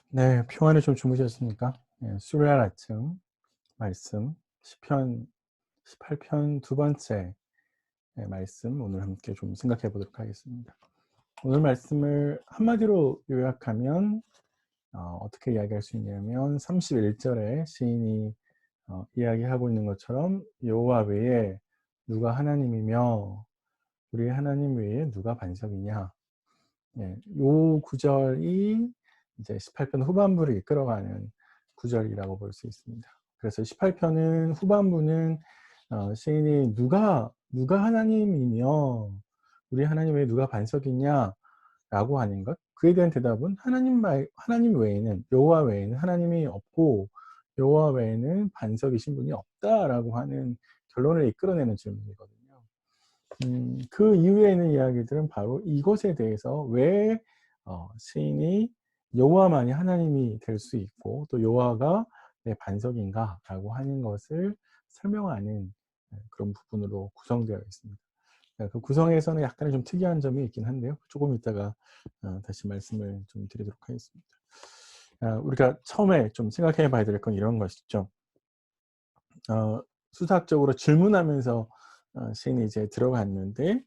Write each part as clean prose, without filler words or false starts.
네, 평안히 좀 주무셨습니까? 예, 수요일 아침 말씀 시편 18편 두 번째 말씀 오늘 함께 좀 생각해 보도록 하겠습니다. 오늘 말씀을 한마디로 요약하면 어떻게 이야기할 수 있냐면 31절에 시인이 이야기하고 있는 것처럼 여호와 외에 누가 하나님이며 우리 하나님 외에 누가 반석이냐. 예, 요 구절이 이제 18편 후반부를 이끌어가는 구절이라고 볼 수 있습니다. 그래서 18편은 후반부는 시인이 누가 하나님이며 우리 하나님 외에 누가 반석이냐라고 하는 것, 그에 대한 대답은 하나님 외에는, 여호와 외에는 하나님이 없고 여호와 외에는 반석이신 분이 없다라고 하는 결론을 이끌어내는 질문이거든요. 그 이후에 있는 이야기들은 바로 이것에 대해서 왜 시인이 여호와만이 하나님이 될 수 있고 또 여호와가 내 반석인가라고 하는 것을 설명하는 그런 부분으로 구성되어 있습니다. 그 구성에서는 약간의 좀 특이한 점이 있긴 한데요. 조금 이따가 다시 말씀을 좀 드리도록 하겠습니다. 우리가 처음에 좀 생각해 봐야 될 건 이런 것이죠. 수학적으로 질문하면서 시인이 이제 들어갔는데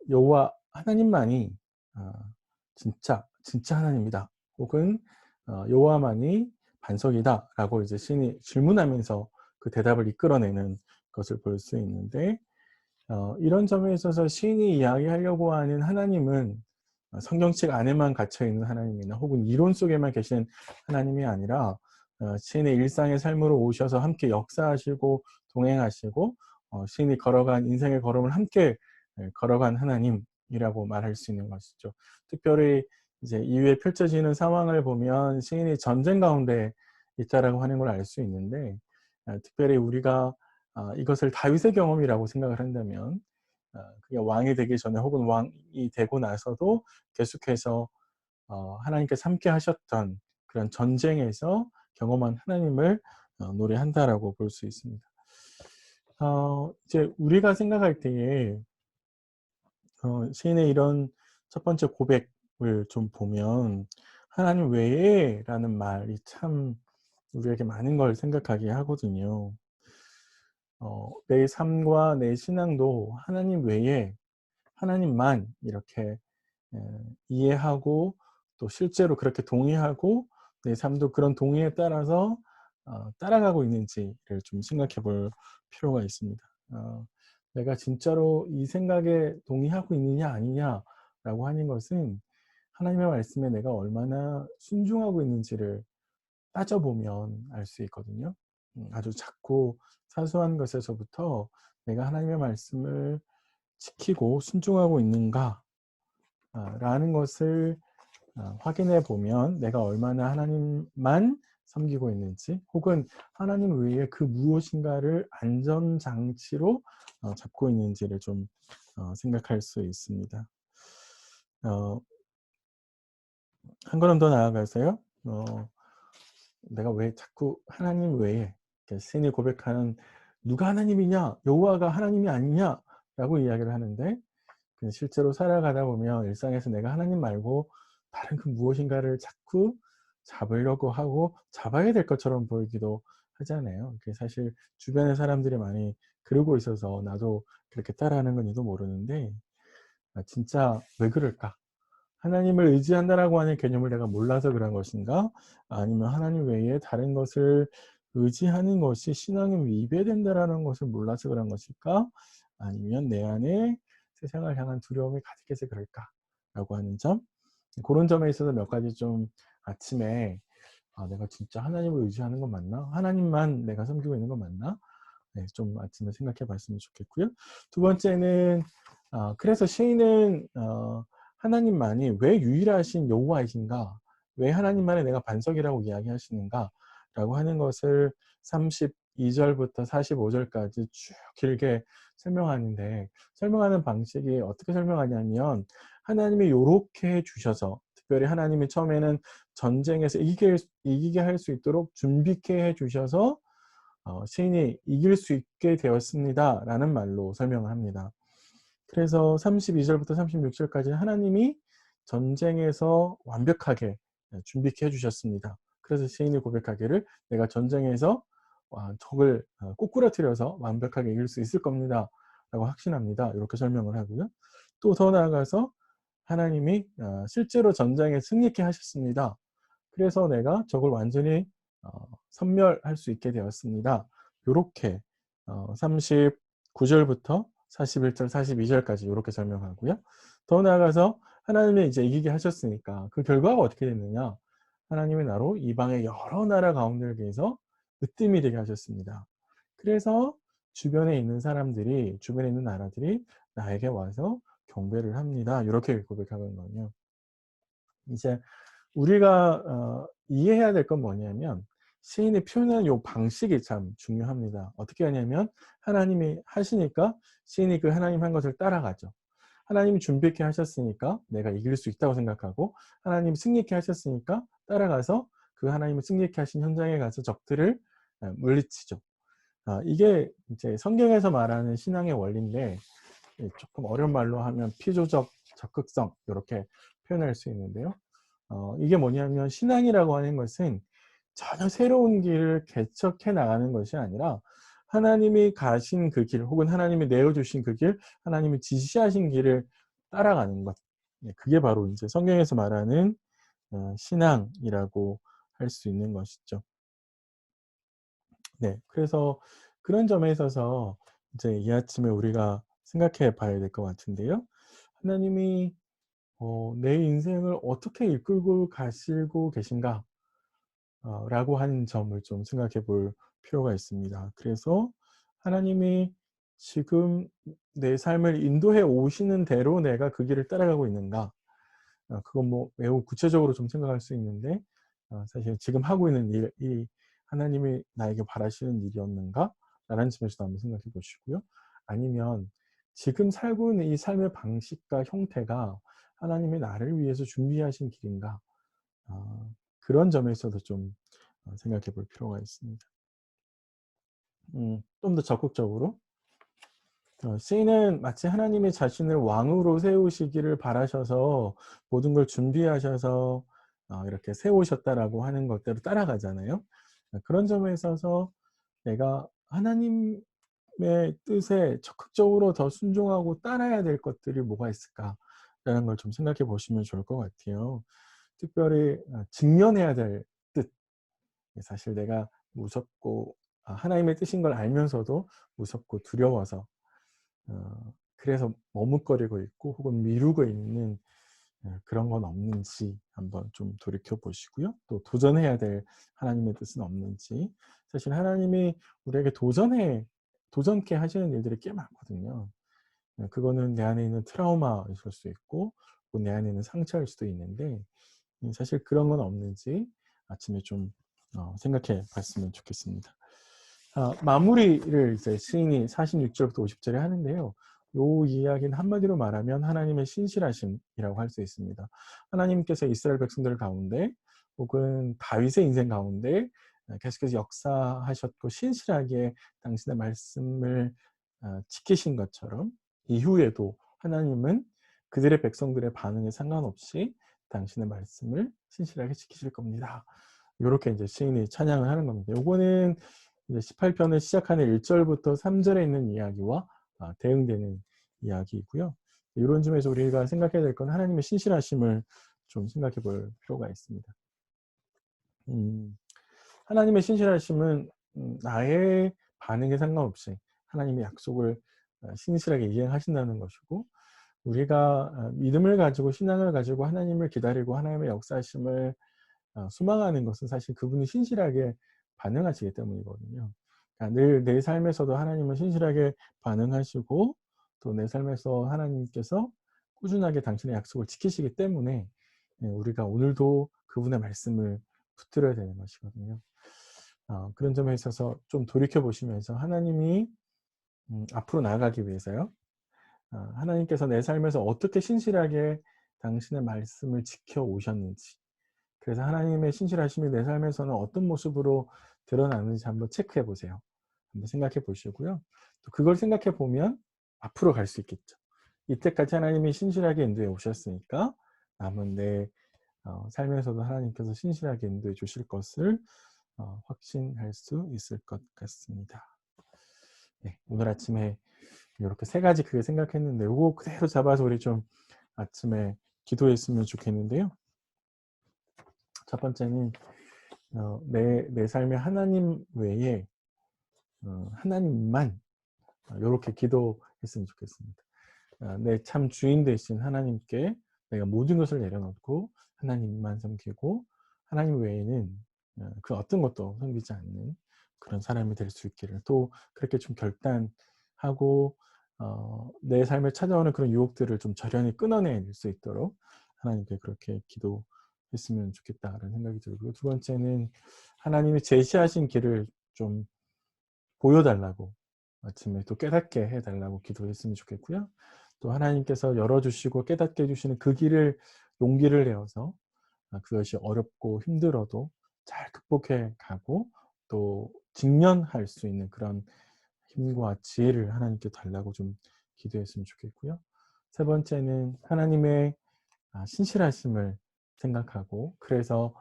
여호와 하나님만이 어 진짜 하나님이다. 혹은 여호와만이 반석이다라고 이제 시인이 질문하면서 그 대답을 이끌어내는 것을 볼 수 있는데 이런 점에 있어서 시인이 이야기하려고 하는 하나님은 성경책 안에만 갇혀 있는 하나님이나 혹은 이론 속에만 계신 하나님이 아니라 시인의 일상의 삶으로 오셔서 함께 역사하시고 동행하시고 시인이 걸어간 인생의 걸음을 함께 걸어간 하나님이라고 말할 수 있는 것이죠. 특별히 이제 이후에 펼쳐지는 상황을 보면 시인이 전쟁 가운데 있다라고 하는 걸 알 수 있는데 특별히 우리가 이것을 다윗의 경험이라고 생각을 한다면 그게 왕이 되기 전에 혹은 왕이 되고 나서도 계속해서 하나님께서 함께 하셨던 그런 전쟁에서 경험한 하나님을 노래한다라고 볼 수 있습니다. 이제 우리가 생각할 때에 시인의 이런 첫 번째 고백을 좀 보면 '하나님 외에.'라는 말이 참 우리에게 많은 걸 생각하게 하거든요. 내 삶과 내 신앙도 하나님 외에 하나님만 이렇게 이해하고 또 실제로 그렇게 동의하고 내 삶도 그런 동의에 따라서 따라가고 있는지를 좀 생각해 볼 필요가 있습니다. 내가 진짜로 이 생각에 동의하고 있느냐 아니냐라고 하는 것은 하나님의 말씀에 내가 얼마나 순종하고 있는지를 따져보면 알 수 있거든요. 아주 작고 사소한 것에서부터 내가 하나님의 말씀을 지키고 순종하고 있는가 라는 것을 확인해 보면 내가 얼마나 하나님만 섬기고 있는지 혹은 하나님 외에 그 무엇인가를 안전장치로 잡고 있는지를 좀 생각할 수 있습니다. 어 한 걸음 더 나아가서요. 내가 왜 자꾸 하나님 외에 시인이 고백하는 "누가 하나님이냐? 여호와가 하나님이 아니냐?"라고 이야기를 하는데 실제로 살아가다 보면 일상에서 내가 하나님 말고 다른 그 무엇인가를 자꾸 잡으려고 하고 잡아야 될 것처럼 보이기도 하잖아요. 그게 사실 주변의 사람들이 많이 그러고 있어서 나도 그렇게 따라하는 건지도 모르는데 진짜 왜 그럴까? 하나님을 의지한다라고 하는 개념을 내가 몰라서 그런 것인가? 아니면 하나님 외에 다른 것을 의지하는 것이 신앙에 위배된다라는 것을 몰라서 그런 것일까? 아니면 내 안에 세상을 향한 두려움이 가득해서 그럴까라고 하는 점, 그런 점에 있어서 몇 가지 좀 아침에 '내가 진짜 하나님을 의지하는 건 맞나? 하나님만 내가 섬기고 있는 건 맞나?' 네, 좀 아침에 생각해 봤으면 좋겠고요. 두 번째는 그래서 시인은 하나님만이 왜 유일하신 여호와이신가? 왜 하나님만을 내가 반석이라고 이야기하시는가?'라고 하는 것을 32 절부터 45 절까지 쭉 길게 설명하는데 설명하는 방식이 어떻게 설명하냐면 하나님이 요렇게 해 주셔서 특별히 하나님이 처음에는 전쟁에서 이기게 할 수 있도록 준비케 해 주셔서 시인이 "이길 수 있게 되었습니다."라는 말로 설명을 합니다. 그래서 32 절부터 36 절까지는 하나님이 전쟁에서 완벽하게 준비케 해 주셨습니다. 그래서 시인이 고백하기를 "내가 전쟁에서 적을 꼬꾸라뜨려서 완벽하게 이길 수 있을 겁니다. 라고 확신합니다." 이렇게 설명을 하고요. 또 더 나아가서 하나님이 "실제로 전장에 승리케 하셨습니다. 그래서 내가 적을 완전히 섬멸할 수 있게 되었습니다." 요렇게 39 절부터 41절, 42 절까지 요렇게 설명하고요. 더 나아가서 하나님이 이제 이기게 하셨으니까 그 결과가 어떻게 됐느냐. 하나님이 나로 이방의 여러 나라 가운데에서 으뜸이 되게 하셨습니다. 그래서 주변에 있는 사람들이, 주변에 있는 나라들이 나에게 와서 경배를 합니다. 요렇게 고백하는 거예요. 이제 우리가 이해해야 될 건 뭐냐면 시인이 표현하는 요 방식이 참 중요합니다. 어떻게 하냐면 하나님이 하시니까 시인이 그 하나님 한 것을 따라가죠. 하나님이 준비케 하셨으니까 내가 이길 수 있다고 생각하고, 하나님이 승리케 하셨으니까 따라가서 그 하나님이 승리케 하신 현장에 가서 적들을 물리치죠. 이게 이제 성경에서 말하는 신앙의 원리인데, 조금 어려운 말로 하면 피조적 적극성 요렇게 표현할 수 있는데요. 이게 뭐냐면 신앙이라고 하는 것은 전혀 새로운 길을 개척해 나가는 것이 아니라 하나님이 가신 그 길, 혹은 하나님이 내어 주신 그 길, 하나님이 지시하신 길을 따라가는 것. 그게 바로 인제 성경에서 말하는 신앙이라고 할 수 있는 것이죠. 네. 그래서 그런 점에 있어서 이제 이 아침에 우리가 생각해 봐야 될 것 같은데요. 하나님이 '내 인생을 어떻게 이끌고 가시고 계신가?' 라고 하는 점을 좀 생각해 볼 필요가 있습니다. 그래서 하나님이 지금 내 삶을 인도해 오시는 대로 내가 그 길을 따라가고 있는가? 그건 뭐 매우 구체적으로 좀 생각할 수 있는데, 사실 '지금 하고 있는 일이 하나님이 나에게 바라시는 일이었는가?'라는 점에서도 한번 생각해 보시고요. 아니면 지금 살고 있는 이 삶의 방식과 형태가 하나님이 나를 위해서 준비하신 길인가? 그런 점에서도 좀 생각해 볼 필요가 있습니다. 좀 더 적극적으로 시인은 마치 하나님이 자신을 왕으로 세우시기를 바라셔서 모든 걸 준비하셔서 이렇게 세우셨다라고 하는 것대로 따라가잖아요. 그런 점에 있어서 '내가 하나님의 뜻에 적극적으로 더 순종하고 따라야 될 것들이 뭐가 있을까?'라는 걸 좀 생각해 보시면 좋을 것 같아요. 특별히 직면해야 될 뜻. 사실 내가 무섭고 하나님의 뜻인 걸 알면서도 무섭고 두려워서 그래서 머뭇거리고 있고 혹은 미루고 있는 그런 건 없는지 한번 좀 돌이켜 보시고요. 또 도전해야 될 하나님의 뜻은 없는지. 사실 하나님이 우리에게 도전케 하시는 일들이 꽤 많거든요. 그거는 내 안에 있는 트라우마일 수도 있고 또 내 안에 있는 상처일 수도 있는데, 사실 그런 건 없는지 아침에 좀 생각해 봤으면 좋겠습니다. 마무리를 이제 시인이 46 절부터 50 절에 하는데요. 요 이야기는 한마디로 말하면 하나님의 신실하심이라고 할 수 있습니다. 하나님께서 이스라엘 백성들 가운데 혹은 다윗의 인생 가운데 계속해서 역사하셨고 신실하게 당신의 말씀을 지키신 것처럼 이후에도 하나님은 그들의 백성들의 반응에 상관없이 당신의 말씀을 신실하게 지키실 겁니다. 요렇게 이제 시인이 찬양을 하는 겁니다. 요거는 이제 18편을 시작하는 1 절부터 3 절에 있는 이야기와 대응되는 이야기이고요. 요런 점에서 우리가 생각해야 될 건 하나님의 신실하심을 좀 생각해 볼 필요가 있습니다. 음 하나님의 신실하심은 나의 반응에 상관없이 하나님의 약속을 신실하게 이행하신다는 것이고, 우리가 믿음을 가지고 신앙을 가지고 하나님을 기다리고 하나님의 역사하심을 소망하는 것은 사실 그분이 신실하게 반응하시기 때문이거든요. 그러니까 늘 내 삶에서도 하나님은 신실하게 반응하시고 또 내 삶에서 하나님께서 꾸준하게 당신의 약속을 지키시기 때문에 우리가 오늘도 그분의 말씀을 붙들어야 되는 것이거든요. 그런 점에 있어서 좀 돌이켜 보시면서 하나님이 앞으로 나아가기 위해서요. 하나님께서 내 삶에서 어떻게 신실하게 당신의 말씀을 지켜 오셨는지, 그래서 하나님의 신실하심이 내 삶에서는 어떤 모습으로 드러나는지 한번 체크해 보세요. 한번 생각해 보시고요. 또 그걸 생각해 보면 앞으로 갈 수 있겠죠. 이때까지 하나님이 신실하게 인도해 오셨으니까 남은 내 삶에서도 하나님께서 신실하게 인도해 주실 것을 확신할 수 있을 것 같습니다. 네, 오늘 아침에 이렇게 세 가지 크게 생각했는데 요거 그대로 잡아서 우리 좀 아침에 기도했으면 좋겠는데요. 첫 번째는 내 삶에 하나님 외에 하나님만 요렇게 기도했으면 좋겠습니다. 내 참 주인 되신 하나님께 내가 모든 것을 내려놓고 하나님만 섬기고 하나님 외에는 그 어떤 것도 섬기지 않는 그런 사람이 될 수 있기를, 또 그렇게 좀 결단하고 내 삶에 찾아오는 그런 유혹들을 좀 절연히 끊어낼 수 있도록 하나님께 그렇게 기도했으면 좋겠다라는 생각이 들고요. 두 번째는 하나님이 제시하신 길을 좀 보여달라고, 아침에 또 깨닫게 해달라고 기도했으면 좋겠고요. 또 하나님께서 열어주시고 깨닫게 해주시는 그 길을 용기를 내어서 그것이 어렵고 힘들어도 잘 극복해 가고 또 직면할 수 있는 그런 힘과 지혜를 하나님께 달라고 좀 기도했으면 좋겠고요. 세 번째는 하나님의 신실하심을 생각하고, 그래서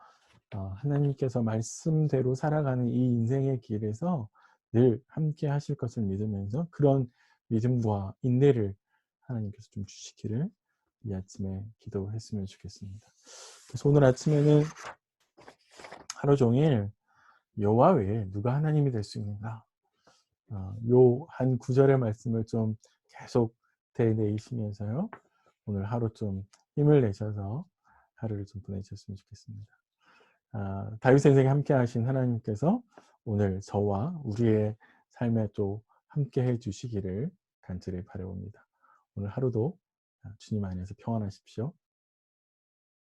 하나님께서 말씀대로 살아가는 이 인생의 길에서 늘 함께 하실 것을 믿으면서 그런 믿음과 인내를 하나님께서 좀 주시기를 이 아침에 기도했으면 좋겠습니다. 그래서 오늘 아침에는 하루 종일 여호와 외에 누가 하나님이 될 수 있는가, 요 한 구절의 말씀을 좀 계속 되뇌이시면서요, 오늘 하루 좀 힘을 내셔서 하루를 좀 보내셨으면 좋겠습니다. 다윗 선생이 함께 하신 하나님께서 오늘 저와 우리의 삶에 또 함께 해 주시기를 간절히 바라봅니다. 오늘 하루도 주님 안에서 평안하십시오.